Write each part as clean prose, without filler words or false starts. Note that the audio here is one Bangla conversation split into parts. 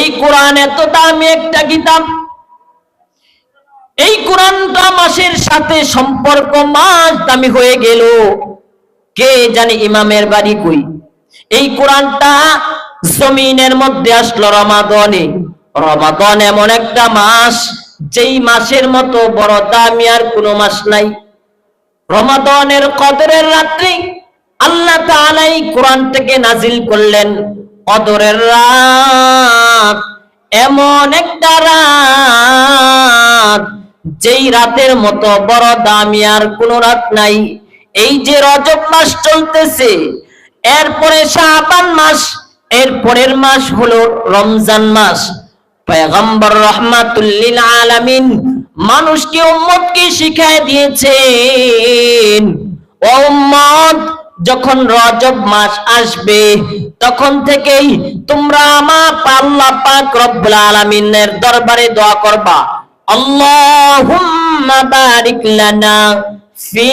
এই কোরআন এত দামি একটা কিতাব, এই কোরআনটা মাসের সাথে সম্পর্ক, মাস দামি হয়ে গেল। কে জানে ইমামের বাড়ি কই? এই কোরআনটা জমিনের মধ্যে আসলো রমাদানে। রমাদান এমন একটা মাস, যেই মাসের মতো বড় দামি আর কোনো মাস নাই। রমাদানের কদরের রাত্রে আল্লাহ তাআলা এই কোরআনটাকে নাজিল করলেন। কদরের রাত এমন একটা রাত, যেই রাতের মতো বড় দামি আর কোনো রাত নাই। এই যে রজব মাস চলতেছে, এরপরে শাবান মাস, এর পরের মাস হলো রমজান মাস। পয়গম্বর রাহমাতুল লিল আলামিন মানুষকে, উম্মতকে শিখায় দিয়েছেন, ও উম্মত, যখন রজব মাস আসবে তখন থেকেই তোমরা আমার আল্লাহ পাক রব্বুল আলামিনের দরবারে দোয়া করবা, আল্লাহুম্মা বারিক লানা ফি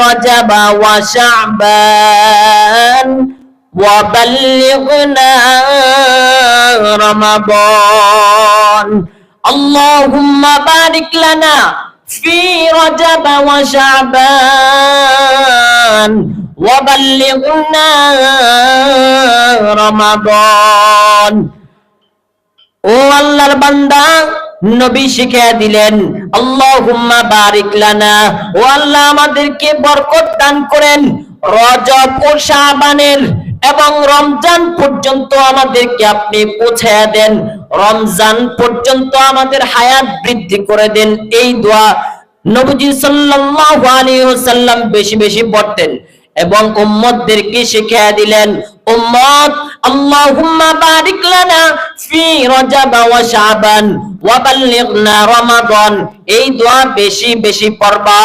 রজব ওয়া শাবান ওয়া বাল্লিগনা রমাদান। আল্লাহুম্মা বারিক লানা ফি রজব ওয়া শাবান ওয়া বাল্লিগনা রমাদান। ও আল্লাহর বান্দা, নবী শিখিয়ে দিলেন, আল্লাহুম্মা বারিক লানা, ও আল্লাহ আমাদেরকে বরকত দান করেন রজব ও শাবানের এবং রমজান পর্যন্ত আমাদেরকে আপনি পৌঁছায়া দেন, রমজান পর্যন্ত আমাদের হায়াত বৃদ্ধি করে দেন। এই দোয়া নবীজি সাল্লাল্লাহু আলাইহি ওয়াসাল্লাম বেশি বেশি পড়তেন এবং উম্মতদেরকে শিখিয়ে দিলেন, উম্মত, আল্লাহুম্মা বারিক লানা ফি রজব ওয়া শাবান ওয়া বাল্লিগনা রমাদান, এই দোয়া বেশি বেশি পড়বা।